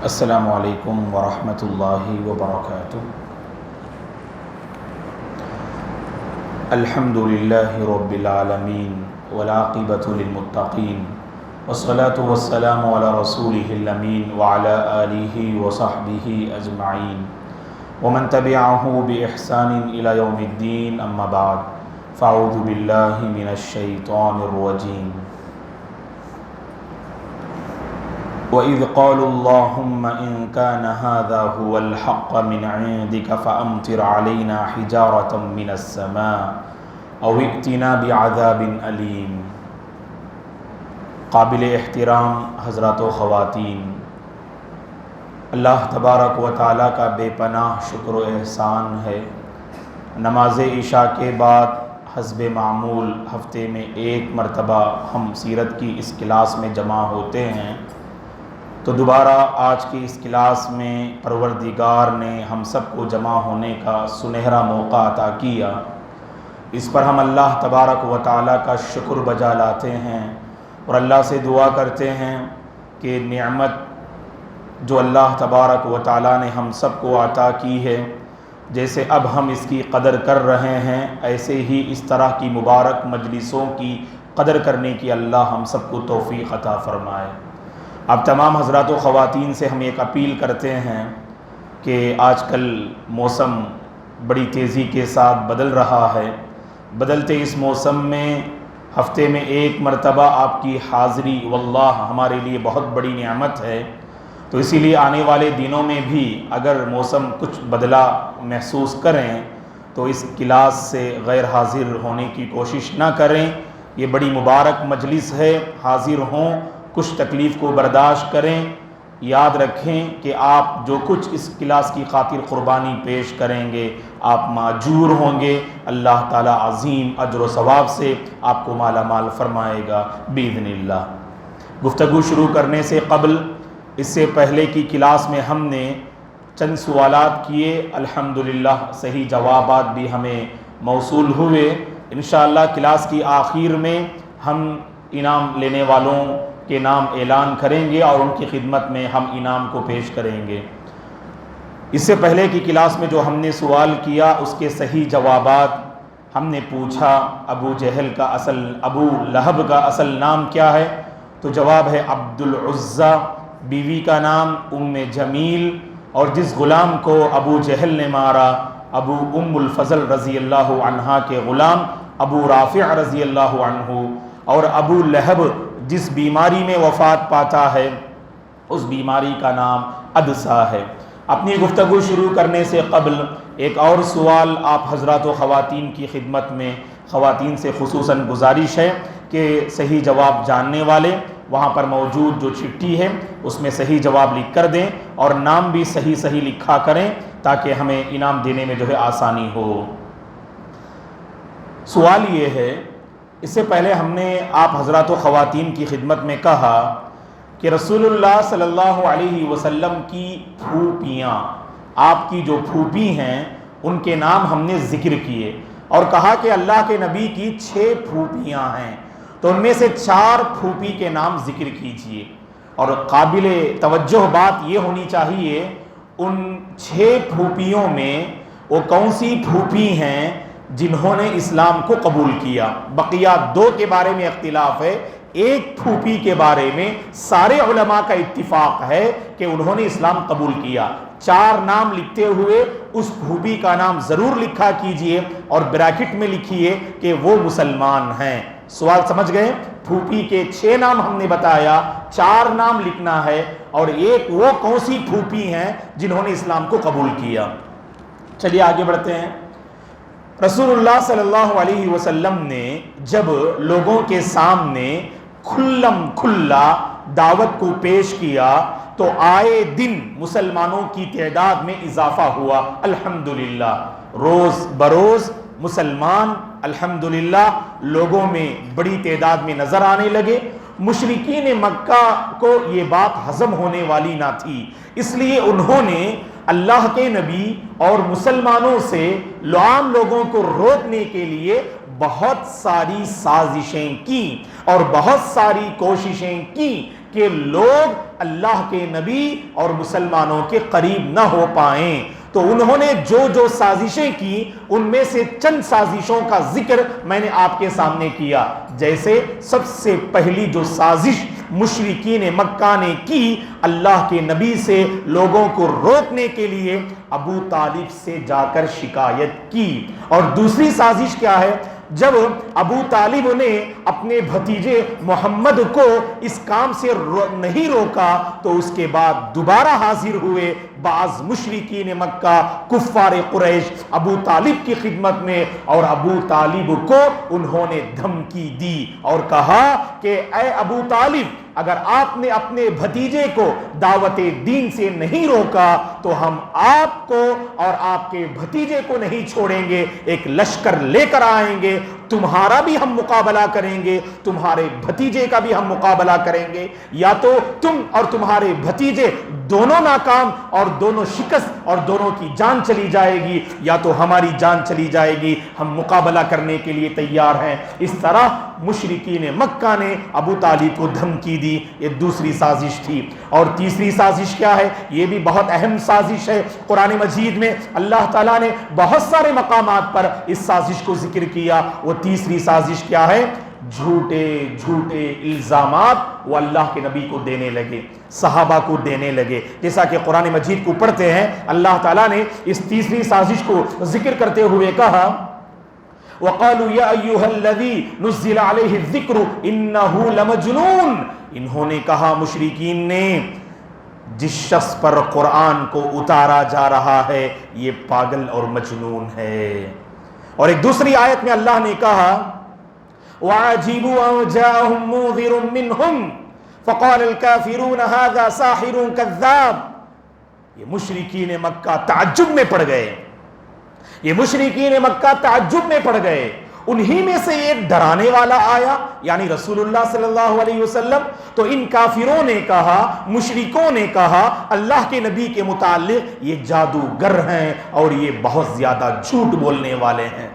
السلام علیکم ورحمۃ اللہ وبرکاتہ۔ الحمد للہ رب العالمین والعاقبۃ للمتقین والصلاة والسلام علی رسولہ الامین وعلی آلہ وصحبہ اجمعین ومن تبعہ بإحسان الی یوم الدین، اما بعد فاعوذ باللہ من الشیطان الرجیم۔ وَإِذْ قَالُوا اللَّهُمَّ إِنْ كَانَ هَذَا هُوَ الْحَقَّ مِنْ عِنْدِكَ فَأَمْطِرْ عَلَيْنَا حِجَارَةً مِنَ السَّمَاءِ أَوْ ائْتِنَا بِعَذَابٍ أَلِيمٍ۔ قابل احترام حضرات و خواتین، اللہ تبارک و تعالیٰ کا بے پناہ شکر و احسان ہے۔ نماز عشاء کے بعد حسب معمول ہفتے میں ایک مرتبہ ہم سیرت کی اس کلاس میں جمع ہوتے ہیں، تو دوبارہ آج کی اس کلاس میں پروردگار نے ہم سب کو جمع ہونے کا سنہرا موقع عطا کیا۔ اس پر ہم اللہ تبارک و تعالیٰ کا شکر بجا لاتے ہیں اور اللہ سے دعا کرتے ہیں کہ نعمت جو اللہ تبارک و تعالیٰ نے ہم سب کو عطا کی ہے، جیسے اب ہم اس کی قدر کر رہے ہیں، ایسے ہی اس طرح کی مبارک مجلسوں کی قدر کرنے کی اللہ ہم سب کو توفیق عطا فرمائے۔ اب تمام حضرات و خواتین سے ہم ایک اپیل کرتے ہیں کہ آج کل موسم بڑی تیزی کے ساتھ بدل رہا ہے۔ بدلتے اس موسم میں ہفتے میں ایک مرتبہ آپ کی حاضری واللہ ہمارے لیے بہت بڑی نعمت ہے، تو اسی لیے آنے والے دنوں میں بھی اگر موسم کچھ بدلا محسوس کریں تو اس کلاس سے غیر حاضر ہونے کی کوشش نہ کریں۔ یہ بڑی مبارک مجلس ہے، حاضر ہوں، کچھ تکلیف کو برداشت کریں۔ یاد رکھیں کہ آپ جو کچھ اس کلاس کی خاطر قربانی پیش کریں گے آپ ماجور ہوں گے، اللہ تعالیٰ عظیم اجر و ثواب سے آپ کو مالا مال فرمائے گا باذن اللہ۔ گفتگو شروع کرنے سے قبل، اس سے پہلے کی کلاس میں ہم نے چند سوالات کیے، الحمدللہ صحیح جوابات بھی ہمیں موصول ہوئے۔ انشاءاللہ کلاس کی آخر میں ہم انعام لینے والوں کے نام اعلان کریں گے اور ان کی خدمت میں ہم انعام کو پیش کریں گے۔ اس سے پہلے کی کلاس میں جو ہم نے سوال کیا اس کے صحیح جوابات ہم نے پوچھا ابو لہب کا اصل نام کیا ہے، تو جواب ہے عبد العزیٰ، بیوی کا نام ام جمیل، اور جس غلام کو ابو جہل نے مارا ابو ام الفضل رضی اللہ عنہا کے غلام ابو رافع رضی اللہ عنہ، اور ابو لہب جس بیماری میں وفات پاتا ہے اس بیماری کا نام عدسہ ہے۔ اپنی گفتگو شروع کرنے سے قبل ایک اور سوال آپ حضرات و خواتین کی خدمت میں، خواتین سے خصوصاً گزارش ہے کہ صحیح جواب جاننے والے وہاں پر موجود جو چٹھی ہے اس میں صحیح جواب لکھ کر دیں اور نام بھی صحیح لکھا کریں تاکہ ہمیں انعام دینے میں آسانی ہو۔ سوال یہ ہے، اس سے پہلے ہم نے آپ حضرات و خواتین کی خدمت میں کہا کہ رسول اللہ صلی اللہ علیہ وسلم کی پھوپھیاں، آپ کی جو پھوپھی ہیں ان کے نام ہم نے ذکر کیے اور کہا کہ اللہ کے نبی کی 6 پھوپھیاں ہیں، تو ان میں سے 4 پھوپھی کے نام ذکر کیجئے۔ اور قابل توجہ بات یہ ہونی چاہیے ان 6 پھوپھیوں میں وہ کون سی پھوپھی ہیں جنہوں نے اسلام کو قبول کیا۔ بقیہ 2 کے بارے میں اختلاف ہے، ایک پھوپھی کے بارے میں سارے علماء کا اتفاق ہے کہ انہوں نے اسلام قبول کیا۔ 4 نام لکھتے ہوئے اس پھوپھی کا نام ضرور لکھا کیجئے اور بریکٹ میں لکھیے کہ وہ مسلمان ہیں۔ سوال سمجھ گئے؟ پھوپھی کے 6 نام ہم نے بتایا، 4 نام لکھنا ہے اور ایک وہ کون سی پھوپھی ہیں جنہوں نے اسلام کو قبول کیا۔ چلیے آگے بڑھتے ہیں۔ رسول اللہ صلی اللہ علیہ وسلم نے جب لوگوں کے سامنے کھلم کھلا دعوت کو پیش کیا تو آئے دن مسلمانوں کی تعداد میں اضافہ ہوا، الحمدللہ۔ روز بروز مسلمان الحمدللہ لوگوں میں بڑی تعداد میں نظر آنے لگے۔ مشرکین مکہ کو یہ بات ہضم ہونے والی نہ تھی، اس لیے انہوں نے اللہ کے نبی اور مسلمانوں سے عام لوگوں کو روکنے کے لیے بہت ساری سازشیں کی اور بہت ساری کوششیں کی کہ لوگ اللہ کے نبی اور مسلمانوں کے قریب نہ ہو پائیں۔ تو انہوں نے جو جو سازشیں کی ان میں سے چند سازشوں کا ذکر میں نے آپ کے سامنے کیا۔ جیسے سب سے پہلی جو سازش مشرکین مکہ نے کی، اللہ کے نبی سے لوگوں کو روکنے کے لیے ابو طالب سے جا کر شکایت کی۔ اور دوسری سازش کیا ہے؟ جب ابو طالب نے اپنے بھتیجے محمد کو اس کام سے نہیں روکا تو اس کے بعد دوبارہ حاضر ہوئے بعض مشرکین مکہ کفار قریش ابو طالب کی خدمت میں، اور ابو طالب کو انہوں نے دھمکی دی اور کہا کہ اے ابو طالب، اگر آپ نے اپنے بھتیجے کو دعوت دین سے نہیں روکا تو ہم آپ کو اور آپ کے بھتیجے کو نہیں چھوڑیں گے، ایک لشکر لے کر آئیں گے، تمہارا بھی ہم مقابلہ کریں گے، تمہارے بھتیجے کا بھی ہم مقابلہ کریں گے، یا تو تم اور تمہارے بھتیجے دونوں ناکام اور دونوں شکست اور دونوں کی جان چلی جائے گی، یا تو ہماری جان چلی جائے گی، ہم مقابلہ کرنے کے لیے تیار ہیں۔ اس طرح مشرکین مکہ نے ابو طالب کو دھمکی دی، یہ دوسری سازش تھی۔ اور تیسری سازش کیا ہے؟ یہ بھی بہت اہم سازش ہے، قرآن مجید میں اللہ تعالیٰ نے بہت سارے مقامات پر اس سازش کو ذکر کیا۔ وہ تیسری سازش کیا ہے؟ جھوٹے جھوٹے الزامات وہ اللہ کے نبی کو دینے لگے، صحابہ کو دینے لگے۔ جیسا کہ قرآن مجید کو پڑھتے ہیں، اللہ تعالیٰ نے اس تیسری سازش کو ذکر کرتے ہوئے کہا وَقَالُوا يَا أَيُّهَا الَّذِي نُزِّلَ عَلَيْهِ الذِّكْرُ إِنَّهُ لَمَجْنُونَ، انہوں نے کہا، مشرکین نے، جس شخص پر قرآن کو اتارا جا رہا ہے یہ پاگل اور مجنون ہے۔ اور ایک دوسری آیت میں اللہ نے کہا وَعَجِبُوا أَن جَاءَهُم مُنذِرٌ مِّنْهُمْ فَقَالَ الْكَافِرُونَ هَذَا سَاحِرٌ كَذَّابٌ۔ یہ مشرکین مکہ تعجب میں پڑ گئے، یہ مشرکین مکہ تعجب میں پڑ گئے۔ انہی میں سے ایک ڈرانے والا آیا، یعنی رسول اللہ صلی اللہ علیہ وسلم، تو ان کافروں نے کہا، مشرکوں نے کہا اللہ کے نبی کے متعلق یہ جادوگر ہیں اور یہ بہت زیادہ جھوٹ بولنے والے ہیں۔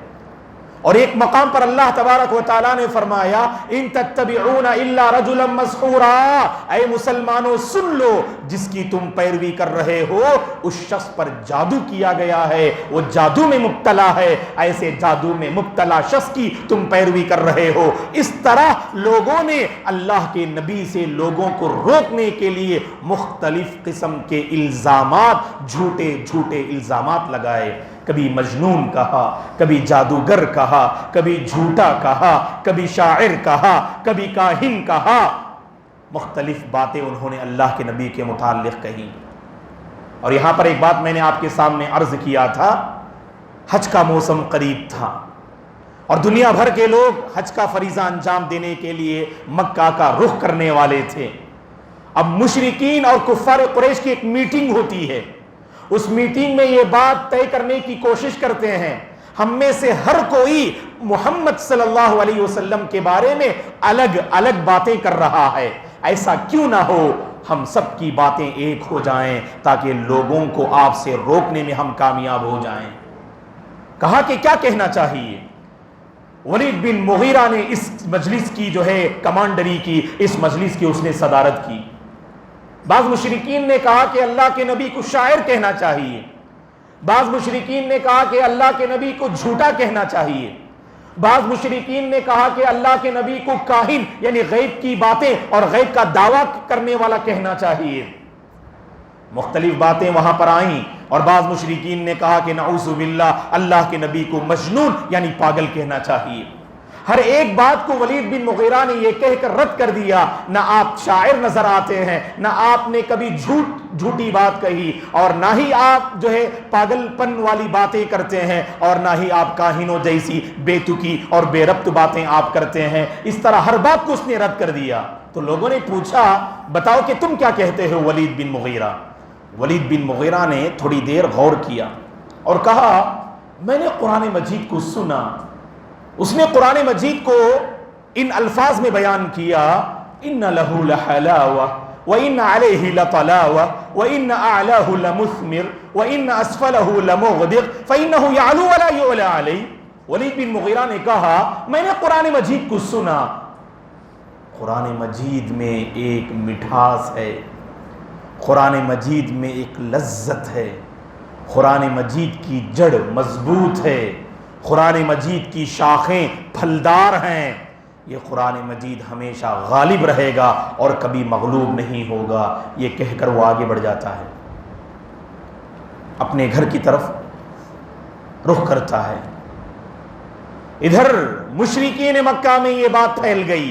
اور ایک مقام پر اللہ تبارک و تعالیٰ نے فرمایا ان تتبعون الا رجلا مسحورا، اے مسلمانوں سن لو، جس کی تم پیروی کر رہے ہو اس شخص پر جادو کیا گیا ہے، وہ جادو میں مبتلا ہے، ایسے جادو میں مبتلا شخص کی تم پیروی کر رہے ہو۔ اس طرح لوگوں نے اللہ کے نبی سے لوگوں کو روکنے کے لیے مختلف قسم کے الزامات، جھوٹے جھوٹے الزامات لگائے۔ کبھی مجنون کہا، کبھی جادوگر کہا، کبھی جھوٹا کہا، کبھی شاعر کہا، کبھی کاہن کہا، مختلف باتیں انہوں نے اللہ کے نبی کے متعلق کہی۔ اور یہاں پر ایک بات میں نے آپ کے سامنے عرض کیا تھا، حج کا موسم قریب تھا اور دنیا بھر کے لوگ حج کا فریضہ انجام دینے کے لیے مکہ کا رخ کرنے والے تھے۔ اب مشرکین اور کفار قریش کی ایک میٹنگ ہوتی ہے، اس میٹنگ میں یہ بات طے کرنے کی کوشش کرتے ہیں، ہم میں سے ہر کوئی محمد صلی اللہ علیہ وسلم کے بارے میں الگ الگ باتیں کر رہا ہے، ایسا کیوں نہ ہو ہم سب کی باتیں ایک ہو جائیں تاکہ لوگوں کو آپ سے روکنے میں ہم کامیاب ہو جائیں۔ کہا کہ کیا کہنا چاہیے؟ ولید بن مغیرہ نے اس مجلس کی جو ہے کمانڈری کی، اس مجلس کی اس نے صدارت کی۔ بعض مشرکین نے کہا کہ اللہ کے نبی کو شاعر کہنا چاہیے، بعض مشرکین نے کہا کہ اللہ کے نبی کو جھوٹا کہنا چاہیے، بعض مشرکین نے کہا کہ اللہ کے نبی کو کاہن یعنی غیب کی باتیں اور غیب کا دعویٰ کرنے والا کہنا چاہیے۔ مختلف باتیں وہاں پر آئیں اور بعض مشرکین نے کہا کہ نعوذ باللہ اللہ کے نبی کو مجنون یعنی پاگل کہنا چاہیے۔ ہر ایک بات کو ولید بن مغیرہ نے یہ کہہ کر رد کر دیا، نہ آپ شاعر نظر آتے ہیں، نہ آپ نے کبھی جھوٹی بات کہی، اور نہ ہی آپ جو ہے پاگل پن والی باتیں کرتے ہیں، اور نہ ہی آپ کاہنوں جیسی بے تکی اور بے ربط باتیں آپ کرتے ہیں۔ اس طرح ہر بات کو اس نے رد کر دیا۔ تو لوگوں نے پوچھا بتاؤ کہ تم کیا کہتے ہو ولید بن مغیرہ؟ ولید بن مغیرہ نے تھوڑی دیر غور کیا اور کہا میں نے قرآن مجید کو سنا، اس نے قرآن مجید کو ان الفاظ میں بیان کیا، ان لہ لحلاوہ وان علیہ لطلاوہ وان اعلاہ لمثمر وان اسفلہ لمغدق فانہ یعلو ولا یعلی علیہ۔ ولید بن مغیرہ نے کہا میں نے قرآن مجید کو سنا، قرآن مجید میں ایک مٹھاس ہے، قرآن مجید میں ایک لذت ہے، قرآن مجید کی جڑ مضبوط ہے، قرآن مجید کی شاخیں پھلدار ہیں۔ یہ قرآن مجید ہمیشہ غالب رہے گا اور کبھی مغلوب نہیں ہوگا، یہ کہہ کر وہ آگے بڑھ جاتا ہے، اپنے گھر کی طرف رخ کرتا ہے۔ ادھر مشرکین مکہ میں یہ بات پھیل گئی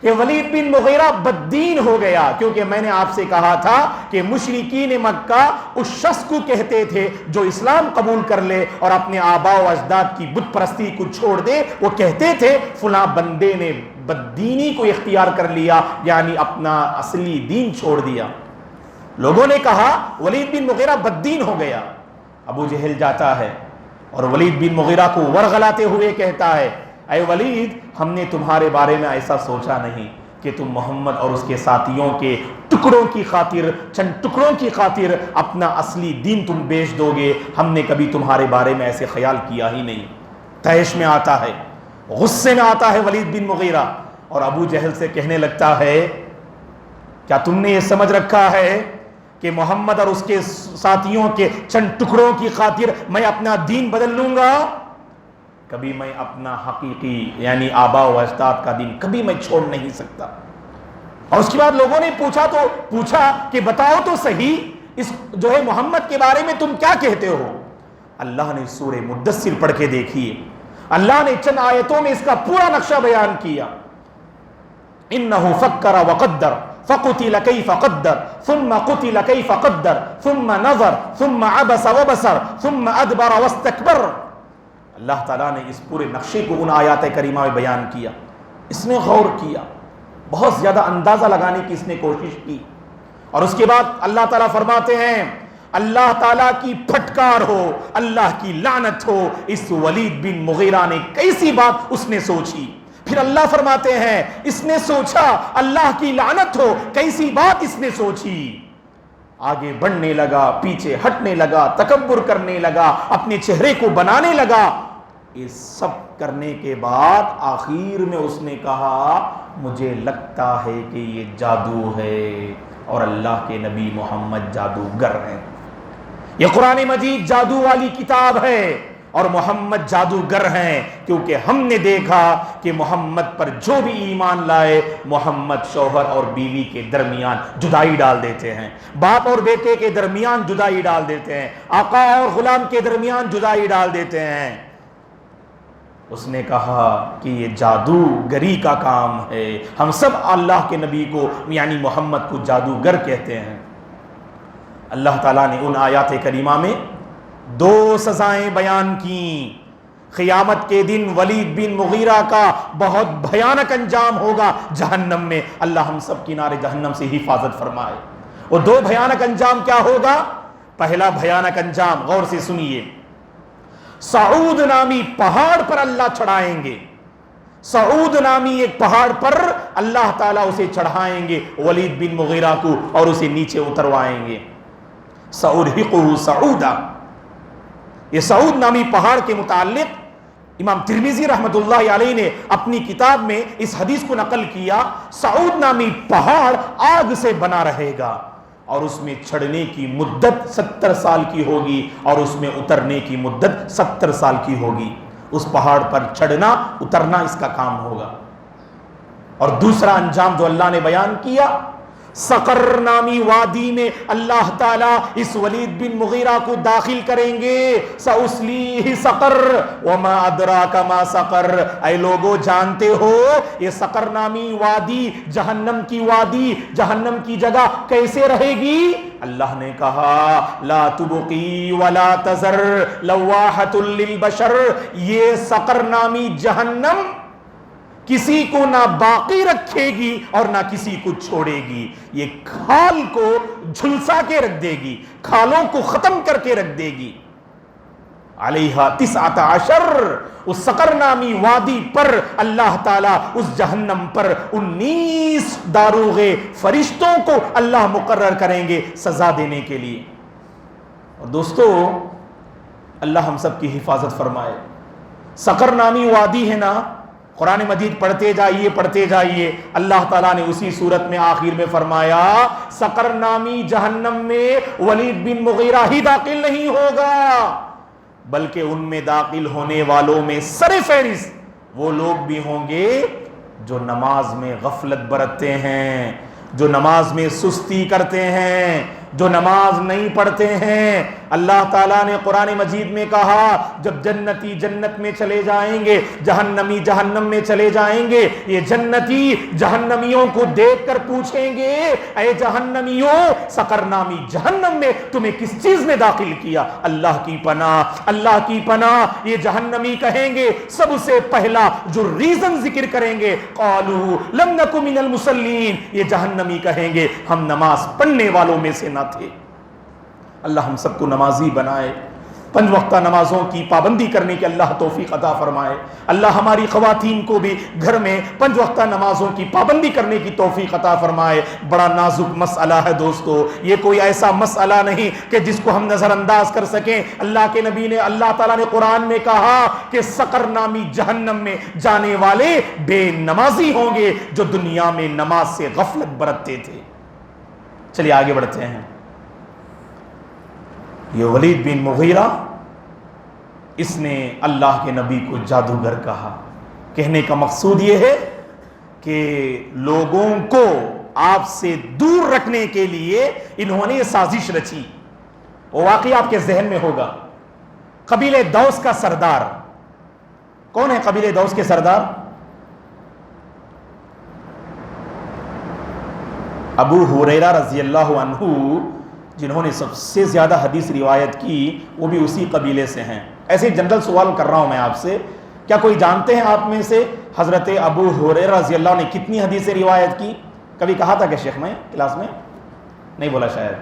کہ ولید بن مغیرہ بددین ہو گیا، کیونکہ میں نے آپ سے کہا تھا کہ مشرکین مکہ اس شخص کو کہتے تھے جو اسلام قبول کر لے اور اپنے آباء و اجداد کی بت پرستی کو چھوڑ دے، وہ کہتے تھے فلاں بندے نے بددینی کو اختیار کر لیا، یعنی اپنا اصلی دین چھوڑ دیا۔ لوگوں نے کہا ولید بن مغیرہ بددین ہو گیا۔ ابو جہل جاتا ہے اور ولید بن مغیرہ کو ورغلاتے ہوئے کہتا ہے، اے ولید، ہم نے تمہارے بارے میں ایسا سوچا نہیں کہ تم محمد اور اس کے ساتھیوں کے ٹکڑوں کی خاطر، چند ٹکڑوں کی خاطر اپنا اصلی دین تم بیچ دو گے۔ ہم نے کبھی تمہارے بارے میں ایسے خیال کیا ہی نہیں۔ طیش میں آتا ہے، غصے میں آتا ہے ولید بن مغیرہ، اور ابو جہل سے کہنے لگتا ہے، کیا تم نے یہ سمجھ رکھا ہے کہ محمد اور اس کے ساتھیوں کے چند ٹکڑوں کی خاطر میں اپنا دین بدل لوں گا؟ کبھی میں اپنا حقیقی یعنی آباء و اجداد کا دین کبھی میں چھوڑ نہیں سکتا۔ اور اس کے بعد لوگوں نے پوچھا کہ بتاؤ تو صحیح، اس جو ہے محمد کے بارے میں تم کیا کہتے ہو؟ اللہ نے سورہ مدثر پڑھ کے دیکھیے، اللہ نے چند آیتوں میں اس کا پورا نقشہ بیان کیا۔ انہ فکر وقدر فقتل کیف قدر ثم قتل کیف قدر ثم نظر ثم عبس وبصر ثم ادبر واستکبر۔ اللہ تعالیٰ نے اس پورے نقشے کو ان آیات کریمہ میں بیان کیا، اس نے غور کیا، بہت زیادہ اندازہ لگانے کی اس نے کوشش کی، اور اس کے بعد اللہ تعالیٰ فرماتے ہیں اللہ تعالیٰ کی پھٹکار ہو، اللہ کی لعنت ہو، اس ولید بن مغیرہ نے کیسی بات اس نے سوچی۔ پھر اللہ فرماتے ہیں اس نے سوچا، اللہ کی لعنت ہو، کیسی بات اس نے سوچی۔ آگے بڑھنے لگا، پیچھے ہٹنے لگا، تکبر کرنے لگا، اپنے چہرے کو بنانے لگا۔ یہ سب کرنے کے بعد آخر میں اس نے کہا مجھے لگتا ہے کہ یہ جادو ہے اور اللہ کے نبی محمد جادوگر ہیں۔ یہ قرآن مجید جادو والی کتاب ہے اور محمد جادوگر ہیں، کیونکہ ہم نے دیکھا کہ محمد پر جو بھی ایمان لائے، محمد شوہر اور بیوی کے درمیان جدائی ڈال دیتے ہیں، باپ اور بیٹے کے درمیان جدائی ڈال دیتے ہیں، آقا اور غلام کے درمیان جدائی ڈال دیتے ہیں۔ اس نے کہا کہ یہ جادوگری کا کام ہے، ہم سب اللہ کے نبی کو یعنی محمد کو جادوگر کہتے ہیں۔ اللہ تعالیٰ نے ان آیات کریمہ میں دو سزائیں بیان کی۔ قیامت کے دن ولید بن مغیرہ کا بہت بھیانک انجام ہوگا جہنم میں، اللہ ہم سب کی نار جہنم سے حفاظت فرمائے۔ وہ دو بھیانک انجام کیا ہوگا؟ پہلا بھیانک انجام غور سے سنیے، سعود نامی پہاڑ پر اللہ چڑھائیں گے، سعود نامی ایک پہاڑ پر اللہ تعالیٰ اسے چڑھائیں گے ولید بن مغیرہ کو اور اسے نیچے اتروائیں گے۔ سأرهقه سعودا، یہ سعود نامی پہاڑ کے متعلق امام ترمذی رحمۃ اللہ علیہ نے اپنی کتاب میں اس حدیث کو نقل کیا، سعود نامی پہاڑ آگ سے بنا رہے گا اور اس میں چڑھنے کی مدت 70 سال کی ہوگی اور اس میں اترنے کی مدت 70 سال کی ہوگی۔ اس پہاڑ پر چڑھنا اترنا اس کا کام ہوگا۔ اور دوسرا انجام جو اللہ نے بیان کیا، سقر نامی وادی میں اللہ تعالیٰ اس ولید بن مغیرہ کو داخل کریں گے۔ سأصلیہ سقر وما ادراک ما سقر، اے لوگو جانتے ہو یہ سقر نامی وادی، جہنم کی وادی، جہنم کی جگہ کیسے رہے گی؟ اللہ نے کہا لا تبقی ولا تذر لواحۃ للبشر، یہ سقر نامی جہنم کسی کو نہ باقی رکھے گی اور نہ کسی کو چھوڑے گی، یہ کھال کو جھلسا کے رکھ دے گی، کھالوں کو ختم کر کے رکھ دے گی۔ علیہا 19، اس سقر نامی وادی پر اللہ تعالیٰ اس جہنم پر 19 داروغے فرشتوں کو اللہ مقرر کریں گے سزا دینے کے لیے۔ اور دوستو اللہ ہم سب کی حفاظت فرمائے۔ سقر نامی وادی ہے نا، قرآن مجید پڑھتے جائیے. اللہ تعالیٰ نے اسی صورت میں آخر میں فرمایا سقر نامی جہنم میں ولید بن مغیرہ ہی داخل نہیں ہوگا بلکہ ان میں داخل ہونے والوں میں سر فہرست وہ لوگ بھی ہوں گے جو نماز میں غفلت برتتے ہیں, جو نماز میں سستی کرتے ہیں, جو نماز نہیں پڑھتے ہیں. اللہ تعالیٰ نے قرآن مجید میں کہا جب جنتی جنت میں چلے جائیں گے, جہنمی جہنم میں چلے جائیں گے, یہ جنتی جہنمیوں کو دیکھ کر پوچھیں گے اے جہنمیوں سقر نامی جہنم میں تمہیں کس چیز نے داخل کیا؟ اللہ کی پناہ, اللہ کی پناہ. یہ جہنمی کہیں گے سب سے پہلا جو ریزن ذکر کریں گے قالوا لم نک من المصلین, یہ جہنمی کہیں گے ہم نماز پڑھنے والوں میں سے نہ تھے. اللہ ہم سب کو نمازی بنائے, 5 وقتہ نمازوں کی پابندی کرنے کی اللہ توفیق عطا فرمائے. اللہ ہماری خواتین کو بھی گھر میں 5 وقتہ نمازوں کی پابندی کرنے کی توفیق عطا فرمائے. بڑا نازک مسئلہ ہے دوستو, یہ کوئی ایسا مسئلہ نہیں کہ جس کو ہم نظر انداز کر سکیں. اللہ کے نبی نے, اللہ تعالیٰ نے قرآن میں کہا کہ سقر نامی جہنم میں جانے والے بے نمازی ہوں گے جو دنیا میں نماز سے غفلت برتتے تھے. چلیے آگے بڑھتے ہیں. یہ ولید بن مغیرہ اس نے اللہ کے نبی کو جادوگر کہا. کہنے کا مقصود یہ ہے کہ لوگوں کو آپ سے دور رکھنے کے لیے انہوں نے یہ سازش رچی. وہ واقعی آپ کے ذہن میں ہوگا. قبیلہ دوس کا سردار کون ہے؟ قبیلہ دوس کے سردار ابو ہریرہ رضی اللہ عنہ, جنہوں نے سب سے زیادہ حدیث روایت کی, وہ بھی اسی قبیلے سے ہیں. ایسے جنرل سوال کر رہا ہوں میں آپ سے, کیا کوئی جانتے ہیں آپ میں سے حضرت ابو ہریرہ رضی اللہ عنہ نے کتنی حدیثیں روایت کی؟ کبھی کہا تھا کہ شیخ میں کلاس میں؟ نہیں بولا شاید.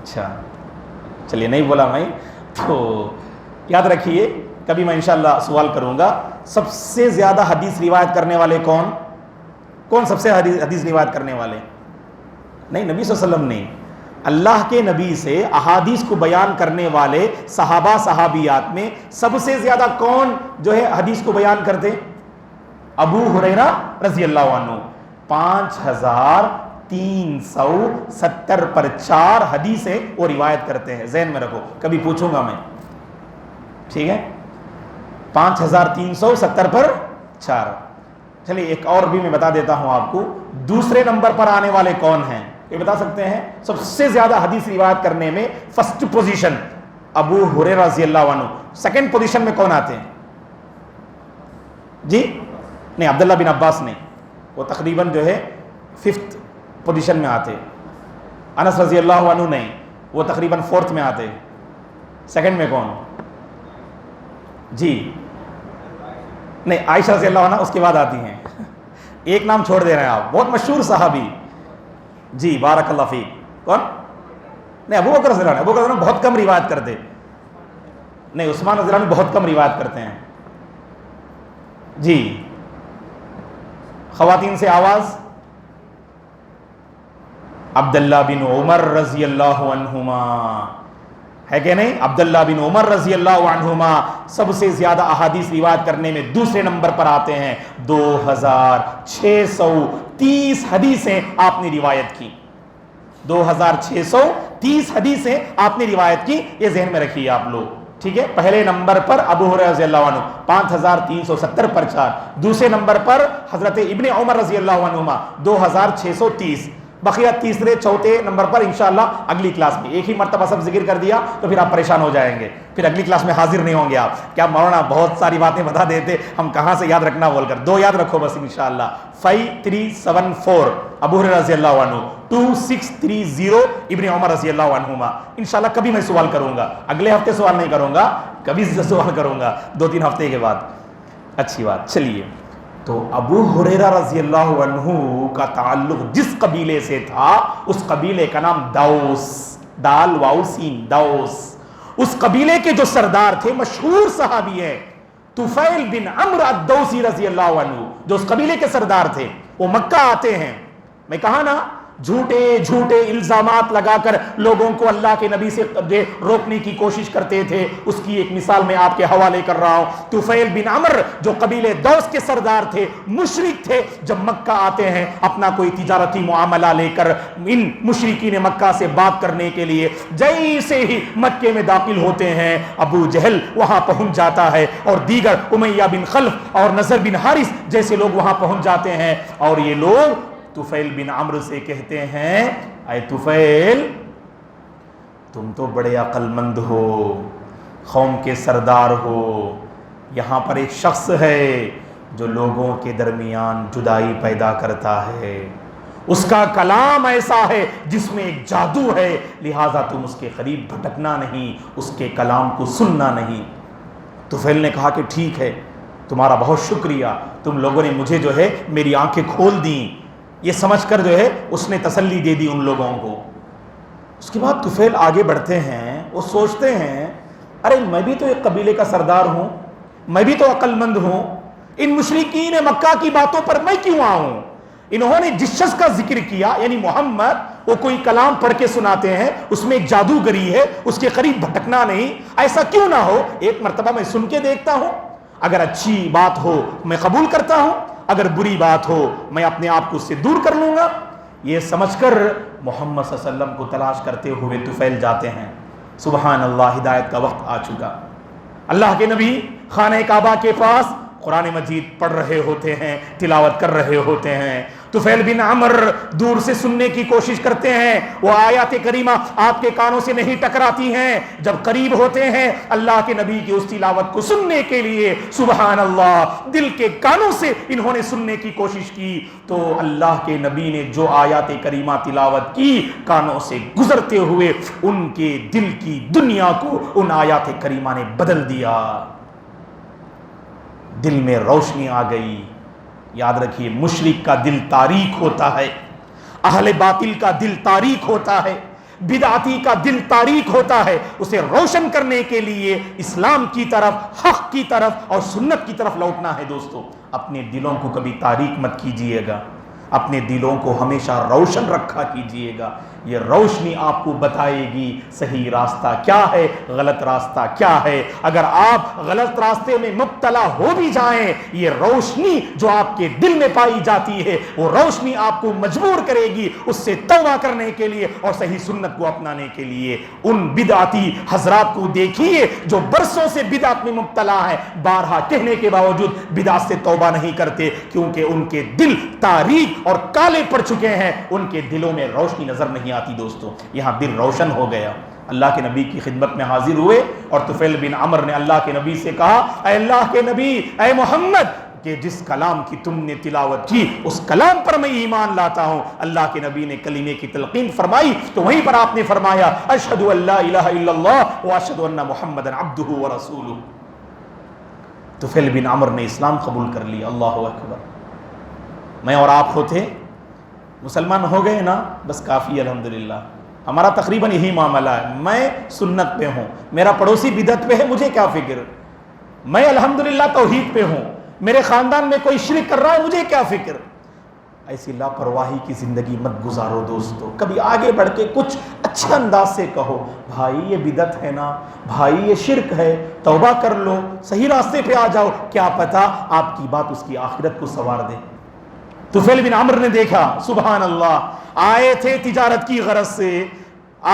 اچھا چلیے نہیں بولا میں, تو یاد رکھیے کبھی میں انشاءاللہ سوال کروں گا. سب سے زیادہ حدیث روایت کرنے والے کون سب سے حدیث روایت کرنے والے؟ نہیں, نبی صلی اللہ علیہ وسلم نہیں, اللہ کے نبی سے احادیث کو بیان کرنے والے صحابہ صحابیات میں سب سے زیادہ کون جو ہے حدیث کو بیان کرتے؟ ابو ہریرہ رضی اللہ عنہ. 5370 پر 4 حدیثیں وہ روایت کرتے ہیں. ذہن میں رکھو, کبھی پوچھوں گا میں, ٹھیک ہے؟ 5370 پر 4. چلیے ایک اور بھی میں بتا دیتا ہوں آپ کو. دوسرے نمبر پر آنے والے کون ہیں یہ بتا سکتے ہیں؟ سب سے زیادہ حدیث روایت کرنے میں فرسٹ پوزیشن ابو ہریرہ رضی اللہ عنہ. سیکنڈ پوزیشن میں کون آتے ہیں جی؟ نہیں, عبداللہ بن عباس نہیں, وہ تقریباً جو ہے 5th پوزیشن میں آتے. انس رضی اللہ عنہ نہیں, وہ تقریباً 4th میں آتے. سیکنڈ میں کون جی؟ نہیں, عائشہ رضی اللہ عنہ اس کے بعد آتی ہیں. ایک نام چھوڑ دے رہے ہیں آپ, بہت مشہور صحابی جی, بارک اللہ فیک. کون؟ نہیں, ابو بکر رضی اللہ عنہ. ابو بکر رضی اللہ عنہ بہت کم روایت کرتے. نہیں, عثمان رضی اللہ عنہ بہت کم روایت کرتے ہیں جی. خواتین سے آواز. عبداللہ بن عمر رضی اللہ عنہما ہے کہ نہیں؟ عبداللہ بن عمر رضی اللہ عنہما سب سے زیادہ احادیث روایت کرنے میں دوسرے نمبر پر آتے ہیں. 2630 حدیثیں آپ نے روایت کی. 2630 حدیثیں آپ نے روایت کی. یہ ذہن میں رکھیے آپ لوگ, ٹھیک ہے؟ پہلے نمبر پر ابو ہریرہ رضی اللہ عنہ 5370 پر 4. دوسرے نمبر پر حضرت ابن عمر رضی اللہ عنہما 2630. بقیہ تیسرے چوتھے نمبر پر انشاءاللہ اگلی کلاس میں. ایک ہی مرتبہ سب ذکر کر دیا تو پھر آپ پریشان ہو جائیں گے, پھر اگلی کلاس میں حاضر نہیں ہوں گے آپ. کیا مولانا بہت ساری باتیں بتا دیتے, ہم کہاں سے یاد رکھنا بول کر. 2 یاد رکھو بس انشاءاللہ. 5374 ابو ہریرہ رضی اللہ عنہ, 2630 ابن عمر رضی اللہ عنہما. انشاءاللہ کبھی میں سوال کروں گا, اگلے ہفتے سوال نہیں کروں گا, کبھی سوال کروں گا 2-3 ہفتے کے بعد. اچھی بات. چلیے, تو ابو ہریرہ رضی اللہ عنہ کا تعلق جس قبیلے سے تھا اس قبیلے کا نام دوس, دال واو سین, دوس. اس قبیلے کے جو سردار تھے مشہور صحابی ہے طفیل بن عمرو الدوسی رضی اللہ عنہ, جو اس قبیلے کے سردار تھے. وہ مکہ آتے ہیں. میں کہا نا جھوٹے جھوٹے الزامات لگا کر لوگوں کو اللہ کے نبی سے روکنے کی کوشش کرتے تھے، اس کی ایک مثال میں آپ کے حوالے کر رہا ہوں۔ طفیل بن عمر جو قبیلے دوس کے سردار تھے، مشرک تھے، جب مکہ آتے ہیں اپنا کوئی تجارتی معاملہ لے کر ان مشرکین مکہ سے بات کرنے کے لیے، جیسے ہی مکے میں داخل ہوتے ہیں ابو جہل وہاں پہنچ جاتا ہے اور دیگر امیہ بن خلف اور نضر بن حارث جیسے لوگ وہاں پہنچ جاتے ہیں، اور یہ لوگ طفیل بن عمرو سے کہتے ہیں اے طفیل تم تو بڑے عقل مند ہو، قوم کے سردار ہو، یہاں پر ایک شخص ہے جو لوگوں کے درمیان جدائی پیدا کرتا ہے، اس کا کلام ایسا ہے جس میں ایک جادو ہے، لہٰذا تم اس کے قریب بھٹکنا نہیں، اس کے کلام کو سننا نہیں۔ طفیل نے کہا کہ ٹھیک ہے، تمہارا بہت شکریہ، تم لوگوں نے مجھے جو ہے میری آنکھیں کھول دیں، یہ سمجھ کر جو ہے اس نے تسلی دے دی ان لوگوں کو۔ اس کے بعد طفیل آگے بڑھتے ہیں، وہ سوچتے ہیں ارے میں بھی تو ایک قبیلے کا سردار ہوں، میں بھی تو عقل مند ہوں، ان مشرکین مکہ کی باتوں پر میں کیوں آؤں؟ انہوں نے جس شخص کا ذکر کیا یعنی محمد، وہ کوئی کلام پڑھ کے سناتے ہیں، اس میں ایک جادوگری ہے، اس کے قریب بھٹکنا نہیں، ایسا کیوں نہ ہو ایک مرتبہ میں سن کے دیکھتا ہوں، اگر اچھی بات ہو میں قبول کرتا ہوں، اگر بری بات ہو میں اپنے آپ کو اس سے دور کر لوں گا۔ یہ سمجھ کر محمد صلی اللہ علیہ وسلم کو تلاش کرتے ہوئے طفیل جاتے ہیں۔ سبحان اللہ، ہدایت کا وقت آ چکا، اللہ کے نبی خانہ کعبہ کے پاس قرآن مجید پڑھ رہے ہوتے ہیں، تلاوت کر رہے ہوتے ہیں۔ طفیل بن عمر دور سے سننے کی کوشش کرتے ہیں، وہ آیات کریمہ آپ کے کانوں سے نہیں ٹکراتی ہیں، جب قریب ہوتے ہیں اللہ کے نبی کی اس تلاوت کو سننے کے لیے، سبحان اللہ، دل کے کانوں سے انہوں نے سننے کی کوشش کی تو اللہ کے نبی نے جو آیات کریمہ تلاوت کی، کانوں سے گزرتے ہوئے ان کے دل کی دنیا کو ان آیات کریمہ نے بدل دیا، دل میں روشنی آ گئی۔ یاد رکھیے مشرک کا دل تاریک ہوتا ہے، اہل باطل کا دل تاریک ہوتا ہے، بدعتی کا دل تاریک ہوتا ہے، اسے روشن کرنے کے لیے اسلام کی طرف، حق کی طرف اور سنت کی طرف لوٹنا ہے۔ دوستو اپنے دلوں کو کبھی تاریک مت کیجیے گا، اپنے دلوں کو ہمیشہ روشن رکھا کیجیے گا، یہ روشنی آپ کو بتائے گی صحیح راستہ کیا ہے، غلط راستہ کیا ہے۔ اگر آپ غلط راستے میں مبتلا ہو بھی جائیں، یہ روشنی جو آپ کے دل میں پائی جاتی ہے، وہ روشنی آپ کو مجبور کرے گی اس سے توبہ کرنے کے لیے اور صحیح سنت کو اپنانے کے لیے۔ ان بدعتی حضرات کو دیکھیے جو برسوں سے بدعت میں مبتلا ہیں، بارہا کہنے کے باوجود بدعت سے توبہ نہیں کرتے، کیونکہ ان کے دل تاریک اور کالے پڑ چکے ہیں، ان کے دلوں میں روشنی نظر نہیں آتی۔ دوستو یہاں دل روشن ہو گیا، اللہ کے نبی کی خدمت میں حاضر ہوئے اور طفیل بن عمر نے اللہ کے نبی سے کہا اے اللہ کے نبی، اے محمد، کہ جس کلام کی تم نے تلاوت کی اس کلام پر میں ایمان لاتا ہوں۔ اللہ کے نبی نے کلمے کی تلقین فرمائی تو وہیں پر آپ نے فرمایا اشہد ان لا الہ الا اللہ واشہد ان محمدا عبدہ ورسولہ۔ طفیل بن عمر نے اسلام قبول کر لیا، اللہ اکبر۔ میں اور آپ ہوتے مسلمان ہو گئے نا، بس کافی الحمدللہ۔ ہمارا تقریباً یہی معاملہ ہے، میں سنت پہ ہوں، میرا پڑوسی بدعت پہ ہے، مجھے کیا فکر، میں الحمدللہ توحید پہ ہوں، میرے خاندان میں کوئی شرک کر رہا ہے، مجھے کیا فکر۔ ایسی لاپرواہی کی زندگی مت گزارو دوستو، کبھی آگے بڑھ کے کچھ اچھے انداز سے کہو بھائی یہ بدعت ہے نا، بھائی یہ شرک ہے، توبہ کر لو، صحیح راستے پہ آ جاؤ، کیا پتا آپ کی بات اس کی آخرت کو سنوار دے۔ طفیل بن عمر نے دیکھا سبحان اللہ، آئے تھے تجارت کی غرض سے،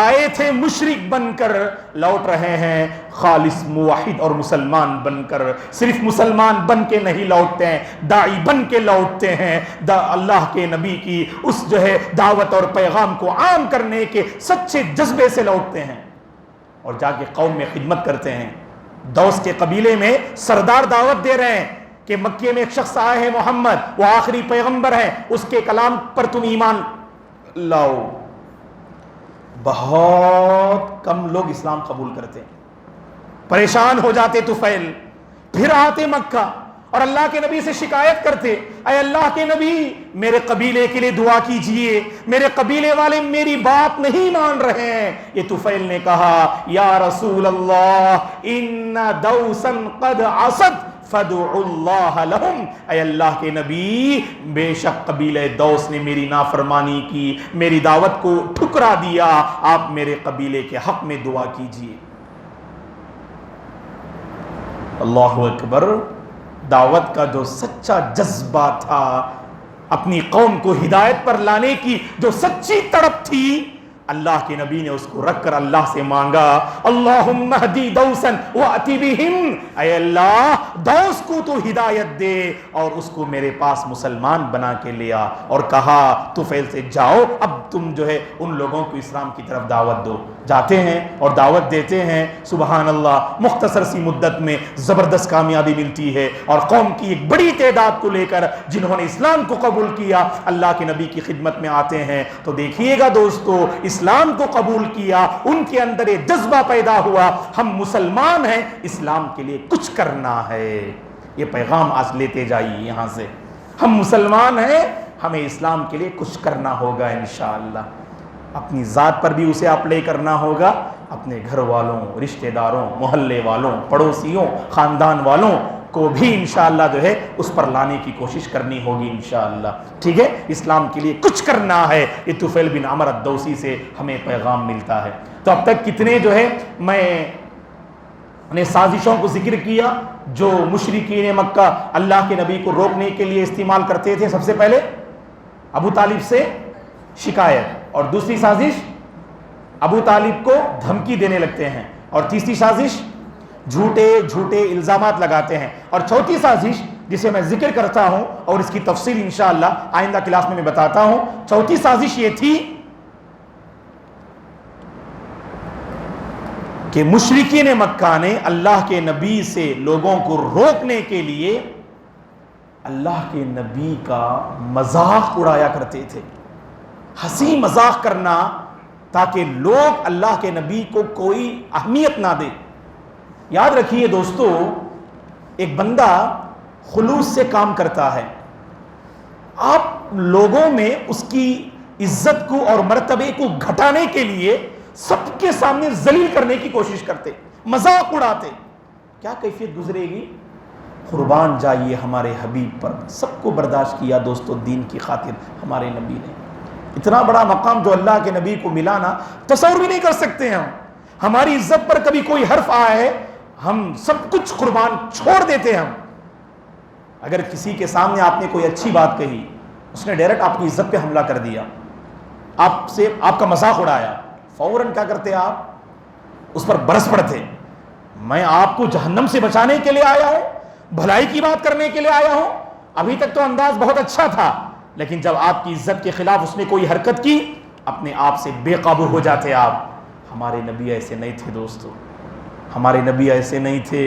آئے تھے مشرک بن کر، لوٹ رہے ہیں خالص موحد اور مسلمان بن کر۔ صرف مسلمان بن کے نہیں لوٹتے ہیں، داعی بن کے لوٹتے ہیں، اللہ کے نبی کی اس جو ہے دعوت اور پیغام کو عام کرنے کے سچے جذبے سے لوٹتے ہیں اور جا کے قوم میں خدمت کرتے ہیں۔ دوس کے قبیلے میں سردار دعوت دے رہے ہیں کہ مکے میں ایک شخص آئے ہیں محمد، وہ آخری پیغمبر ہے، اس کے کلام پر تم ایمان لاؤ۔ بہت کم لوگ اسلام قبول کرتے ہیں، پریشان ہو جاتے طفیل، پھر آتے مکہ اور اللہ کے نبی سے شکایت کرتے اے اللہ کے نبی میرے قبیلے کے لیے دعا کیجئے، میرے قبیلے والے میری بات نہیں مان رہے ہیں۔ یہ طفیل نے کہا یا رسول اللہ ان دوسا قد عصت فَادْعُوا اللَّهَ لَهُمْ، اے اللہ کے نبی بے شک قبیلہ دوس نے میری نافرمانی کی، میری دعوت کو ٹھکرا دیا، آپ میرے قبیلے کے حق میں دعا کیجئے۔ اللہ اکبر۔ دعوت کا جو سچا جذبہ تھا، اپنی قوم کو ہدایت پر لانے کی جو سچی تڑپ تھی، اللہ کے نبی نے اس کو رکھ کر اللہ سے مانگا، اللہم اہدی دوسا وأتی بہم، اے اللہ دوس کو تو ہدایت دے اور اس کو میرے پاس مسلمان بنا کے لیا، اور کہا طفیل سے جاؤ اب تم جو ہے ان لوگوں کو اسلام کی طرف دعوت دو۔ جاتے ہیں اور دعوت دیتے ہیں، سبحان اللہ، مختصر سی مدت میں زبردست کامیابی ملتی ہے، اور قوم کی ایک بڑی تعداد کو لے کر جنہوں نے اسلام کو قبول کیا اللہ کے نبی کی خدمت میں آتے ہیں۔ تو دیکھیے گا دوستو، اسلام کو قبول کیا، ان کے اندر ایک جذبہ پیدا ہوا، ہم مسلمان ہیں، اسلام کے لیے کچھ کرنا ہے۔ یہ پیغام آج لیتے جائیے یہاں سے، ہم مسلمان ہیں، ہمیں اسلام کے لیے کچھ کرنا ہوگا انشاءاللہ۔ اپنی ذات پر بھی اسے اپلائی کرنا ہوگا، اپنے گھر والوں، رشتہ داروں، محلے والوں، پڑوسیوں، خاندان والوں کو بھی انشاءاللہ جو ہے اس پر لانے کی کوشش کرنی ہوگی انشاءاللہ۔ ٹھیک ہے، اسلام کے لیے کچھ کرنا ہے، یہ طفیل بن عمرو الدوسی سے ہمیں پیغام ملتا ہے۔ تو اب تک کتنے جو ہے میں نے سازشوں کو ذکر کیا جو مشرکین مکہ اللہ کے نبی کو روکنے کے لیے استعمال کرتے تھے۔ سب سے پہلے ابو طالب سے شکایت، اور دوسری سازش ابو طالب کو دھمکی دینے لگتے ہیں، اور تیسری سازش جھوٹے الزامات لگاتے ہیں، اور چوتھی سازش جسے میں ذکر کرتا ہوں اور اس کی تفصیل انشاءاللہ آئندہ کلاس میں بتاتا ہوں۔ چوتھی سازش یہ تھی کہ مشرکین مکہ نے اللہ کے نبی سے لوگوں کو روکنے کے لیے اللہ کے نبی کا مذاق اڑایا کرتے تھے، ہنسی مذاق کرنا، تاکہ لوگ اللہ کے نبی کو کوئی اہمیت نہ دے۔ یاد رکھیے دوستو، ایک بندہ خلوص سے کام کرتا ہے، آپ لوگوں میں اس کی عزت کو اور مرتبے کو گھٹانے کے لیے سب کے سامنے ذلیل کرنے کی کوشش کرتے، مذاق اڑاتے، کیا کیفیت گزرے گی؟ قربان جائیے ہمارے حبیب پر، سب کو برداشت کیا دوستو دین کی خاطر۔ ہمارے نبی نے اتنا بڑا مقام جو اللہ کے نبی کو ملا نا، تصور بھی نہیں کر سکتے ہم۔ ہماری عزت پر کبھی کوئی حرف آیا ہے، ہم سب کچھ قربان چھوڑ دیتے ہیں ہم۔ اگر کسی کے سامنے آپ نے کوئی اچھی بات کہی، اس نے ڈائریکٹ آپ کی عزت پہ حملہ کر دیا، آپ کا مذاق اڑایا، فوراً کیا کرتے آپ؟ اس پر برس پڑتے، میں آپ کو جہنم سے بچانے کے لیے آیا ہوں، بھلائی کی بات کرنے کے لیے آیا ہوں۔ ابھی تک تو انداز بہت اچھا تھا، لیکن جب آپ کی عزت کے خلاف اس نے کوئی حرکت کی، اپنے آپ سے بے قابو ہو جاتے آپ۔ ہمارے نبی ایسے نہیں تھے دوستو، ہمارے نبی ایسے نہیں تھے۔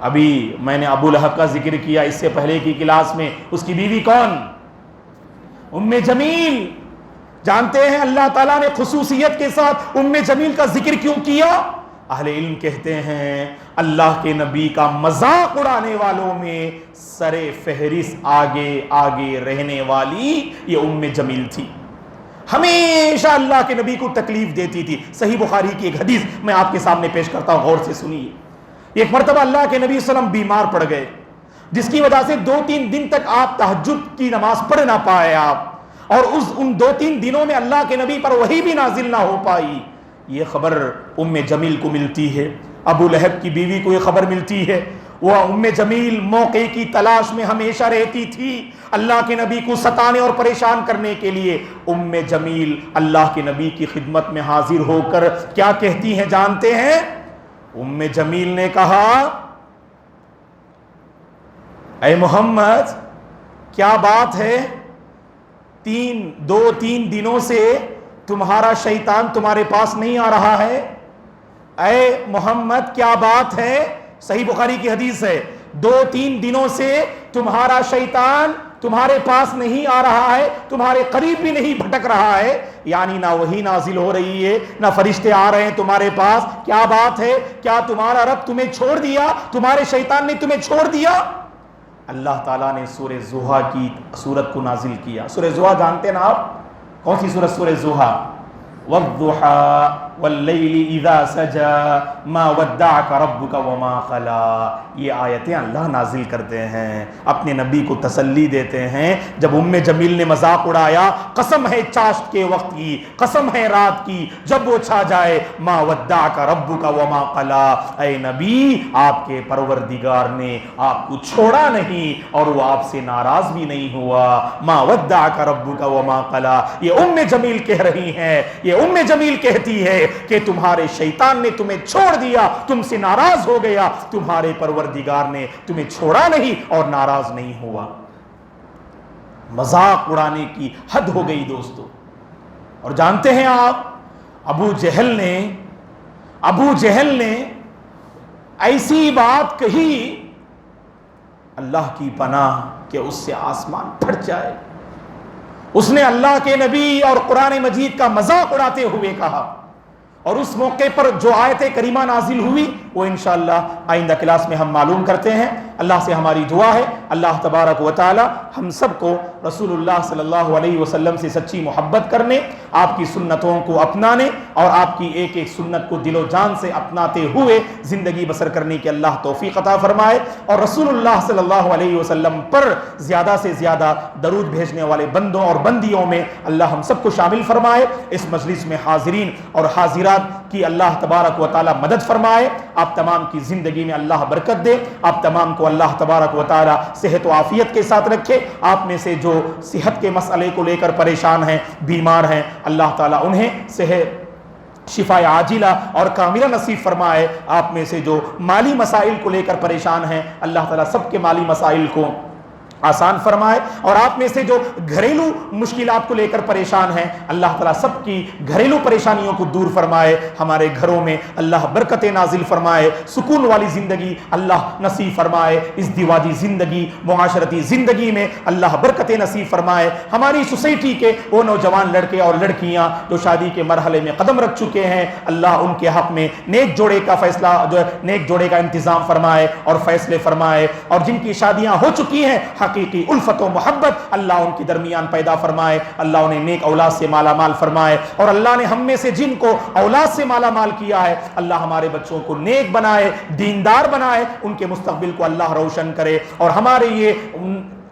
ابھی میں نے ابو لہب کا ذکر کیا اس سے پہلے کی کلاس میں، اس کی بیوی کون؟ ام جمیل۔ جانتے ہیں اللہ تعالیٰ نے خصوصیت کے ساتھ ام جمیل کا ذکر کیوں کیا؟ اہل علم کہتے ہیں اللہ کے نبی کا مذاق اڑانے والوں میں سر فہرست آگے رہنے والی یہ ام جمیل تھی، ہمیشہ اللہ کے نبی کو تکلیف دیتی تھی۔ صحیح بخاری کی ایک حدیث میں آپ کے سامنے پیش کرتا ہوں، غور سے سنیے۔ ایک مرتبہ اللہ کے نبی صلی اللہ علیہ وسلم بیمار پڑ گئے، جس کی وجہ سے 2-3 دن تک آپ تہجد کی نماز پڑھ نہ پائے آپ، اور ان 2-3 دنوں میں اللہ کے نبی پر وحی بھی نازل نہ ہو پائی۔ یہ خبر ام جمیل کو ملتی ہے، ابو لہب کی بیوی کو یہ خبر ملتی ہے۔ وہ ام جمیل موقع کی تلاش میں ہمیشہ رہتی تھی اللہ کے نبی کو ستانے اور پریشان کرنے کے لیے۔ ام جمیل اللہ کے نبی کی خدمت میں حاضر ہو کر کیا کہتی ہیں جانتے ہیں؟ ام جمیل نے کہا، اے محمد کیا بات ہے، 2-3 دنوں سے تمہارا شیطان تمہارے پاس نہیں آ رہا ہے؟ اے محمد کیا بات ہے؟ صحیح بخاری کی حدیث ہے، 2-3 دنوں سے تمہارا شیطان تمہارے پاس نہیں آ رہا ہے، تمہارے قریب بھی نہیں بھٹک رہا ہے، یعنی نہ وحی نازل ہو رہی ہے، نہ فرشتے آ رہے ہیں تمہارے پاس۔ کیا بات ہے؟ کیا تمہارا رب تمہیں چھوڑ دیا؟ تمہارے شیطان نے تمہیں چھوڑ دیا؟ اللہ تعالیٰ نے سورہ زحا کی سورت کو نازل کیا۔ سورہ زحا جانتے ہیں نا آپ؟ کون سی سورت؟ سورہ زحا۔ والضحى واللیل اذا سجى ما ودعك ربك وما قلى. یہ آیتیں اللہ نازل کرتے ہیں، اپنے نبی کو تسلی دیتے ہیں. جب ام جمیل نے مذاق اڑایا، قسم ہے چاشت کے وقت کی، قسم ہے رات کی جب وہ چھا جائے، ما ودعك ربك وما قلى، اے نبی آپ کے پروردگار نے آپ کو چھوڑا نہیں اور وہ آپ سے ناراض بھی نہیں ہوا. ما ودعك ربك وما قلى. یہ ام جمیل کہہ رہی ہیں، یہ ام جمیل کہتی ہے کہ تمہارے شیطان نے تمہیں چھوڑ دیا، تم سے ناراض ہو گیا، تمہارے پروردگار نے تمہیں چھوڑا نہیں اور ناراض نہیں ہوا. مذاق اڑانے کی حد ہو گئی دوستو. اور جانتے ہیں آپ، ابو جہل نے ایسی بات کہی، اللہ کی پناہ کہ اس سے آسمان پھٹ جائے. اس نے اللہ کے نبی اور قرآن مجید کا مذاق اڑاتے ہوئے کہا. اور اس موقع پر جو آیت کریمہ نازل ہوئی وہ انشاءاللہ آئندہ کلاس میں ہم معلوم کرتے ہیں. اللہ سے ہماری دعا ہے اللہ تبارک و تعالی ہم سب کو رسول اللہ صلی اللہ علیہ وسلم سے سچی محبت کرنے، آپ کی سنتوں کو اپنانے اور آپ کی ایک ایک سنت کو دل و جان سے اپناتے ہوئے زندگی بسر کرنے کی اللہ توفیق عطا فرمائے. اور رسول اللہ صلی اللہ علیہ وسلم پر زیادہ سے زیادہ درود بھیجنے والے بندوں اور بندیوں میں اللہ ہم سب کو شامل فرمائے. اس مجلس میں حاضرین اور حاضرات کی اللہ تبارک و تعالی مدد فرمائے. آپ تمام کی زندگی میں اللہ برکت دے. آپ تمام کو اللہ تبارک و تعالی صحت و عافیت کے ساتھ رکھے. آپ میں سے جو صحت کے مسئلے کو لے کر پریشان ہیں، بیمار ہیں، اللہ تعالی انہیں صحت شفا عاجلہ اور کاملہ نصیب فرمائے. آپ میں سے جو مالی مسائل کو لے کر پریشان ہیں، اللہ تعالی سب کے مالی مسائل کو آسان فرمائے. اور آپ میں سے جو گھریلو مشکلات کو لے کر پریشان ہیں، اللہ تعالیٰ سب کی گھریلو پریشانیوں کو دور فرمائے. ہمارے گھروں میں اللہ برکت نازل فرمائے، سکون والی زندگی اللہ نصیب فرمائے. اس دیواجی زندگی، معاشرتی زندگی میں اللہ برکت نصیب فرمائے. ہماری سوسائٹی کے وہ نوجوان لڑکے اور لڑکیاں جو شادی کے مرحلے میں قدم رکھ چکے ہیں، اللہ ان کے حق میں نیک جوڑے کا فیصلہ، جو نیک جوڑے کا انتظام فرمائے اور فیصلے فرمائے. اور جن کی شادیاں ہو چکی ہیں، حقیقی الفت و محبت اللہ ان کے درمیان پیدا فرمائے. اللہ انہیں نیک اولاد سے مالا مال فرمائے. اور اللہ نے ہم میں سے جن کو اولاد سے مالا مال کیا ہے، اللہ ہمارے بچوں کو نیک بنائے، دیندار بنائے، ان کے مستقبل کو اللہ روشن کرے. اور ہمارے یہ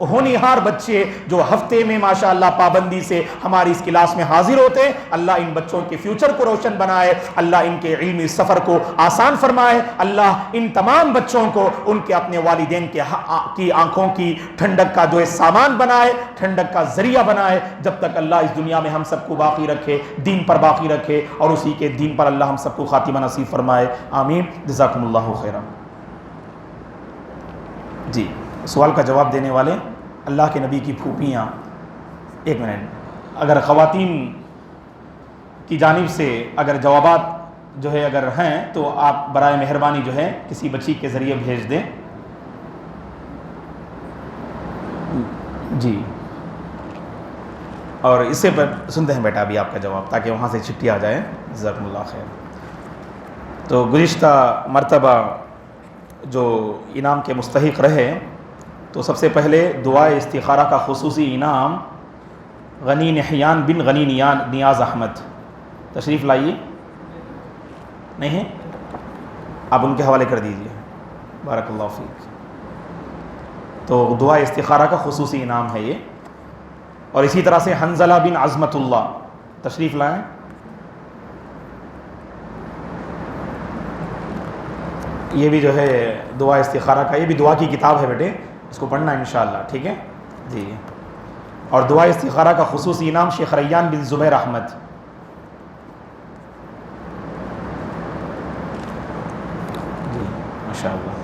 ہونہار بچے جو ہفتے میں ماشاءاللہ پابندی سے ہماری اس کلاس میں حاضر ہوتے ہیں، اللہ ان بچوں کے فیوچر کو روشن بنائے. اللہ ان کے علمی سفر کو آسان فرمائے. اللہ ان تمام بچوں کو ان کے اپنے والدین کی آنکھوں کی ٹھنڈک کا جو سامان بنائے، ٹھنڈک کا ذریعہ بنائے، جب تک اللہ اس دنیا میں ہم سب کو باقی رکھے، دین پر باقی رکھے، اور اسی کے دین پر اللہ ہم سب کو خاتمہ نصیب فرمائے. آمین. جزاکم اللہ خیرا. جی، سوال کا جواب دینے والے اللہ کے نبی کی پھوپھیاں. ایک منٹ، اگر خواتین کی جانب سے اگر جوابات جو ہے اگر ہیں تو آپ برائے مہربانی جو ہے کسی بچی کے ذریعے بھیج دیں. جی، اور اس سے سنتے ہیں بیٹا ابھی آپ کا جواب تاکہ وہاں سے چھٹی آ جائے. جزاکم اللہ خیر. تو گزشتہ مرتبہ جو انعام کے مستحق رہے، تو سب سے پہلے دعائے استخارہ کا خصوصی انعام غنی نحیان بن غنی نیاز احمد تشریف لائیے. نہیں ہے؟ آپ ان کے حوالے کر دیجئے. بارک اللہ فیک. تو دعائے استخارہ کا خصوصی انعام ہے یہ. اور اسی طرح سے حنزلہ بن عظمت اللہ تشریف لائیں. یہ بھی جو ہے دعا استخارہ کا، یہ بھی دعا کی کتاب ہے بیٹے، اس کو پڑھنا انشاءاللہ. ٹھیک ہے جی. اور دعا استخارہ کا خصوصی انعام شیخ ریان بن زبیر احمد. جی ماشاءاللہ.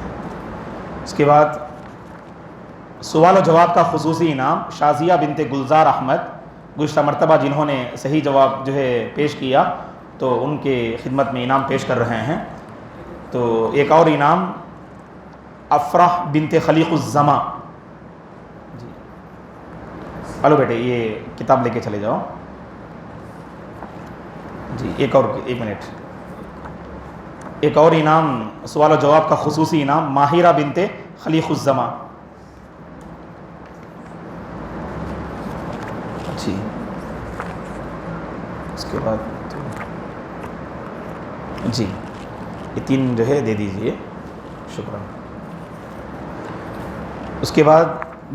اس کے بعد سوال و جواب کا خصوصی انعام شازیہ بنت گلزار احمد. گزشتہ مرتبہ جنہوں نے صحیح جواب جو ہے پیش کیا تو ان کے خدمت میں انعام پیش کر رہے ہیں. تو ایک اور انعام افراح بنت خلیق الزما. جی ہلو بیٹے، یہ کتاب لے کے چلے جاؤ. جی ایک منٹ. ایک اور انعام سوال و جواب کا خصوصی انعام ماہرہ بنت خلیق الزما. جی اس کے بعد جی یہ 3 جو ہے دے دیجئے، شکراً۔ اس کے بعد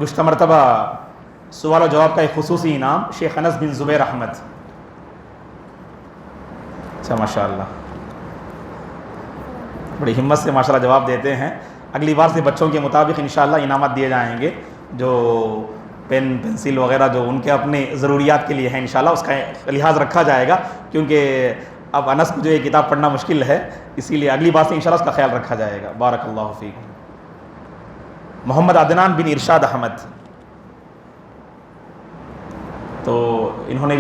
گزشتہ مرتبہ سوال و جواب کا ایک خصوصی انعام شیخ انس بن زبیر احمد، اچھا ماشاء اللہ، بڑی ہمت سے ماشاء اللہ جواب دیتے ہیں۔ اگلی بار سے بچوں کے مطابق انشاءاللہ انعامات دیے جائیں گے، جو پین پنسل وغیرہ جو ان کے اپنے ضروریات کے لیے ہیں، انشاءاللہ اس کا لحاظ رکھا جائے گا، کیونکہ اب انس کو جو یہ کتاب پڑھنا مشکل ہے، اسی لیے اگلی بار سے انشاءاللہ اس کا خیال رکھا جائے گا۔ بارک اللہ فیکم۔ محمد عدنان بن ارشاد احمد، تو انہوں نے بھی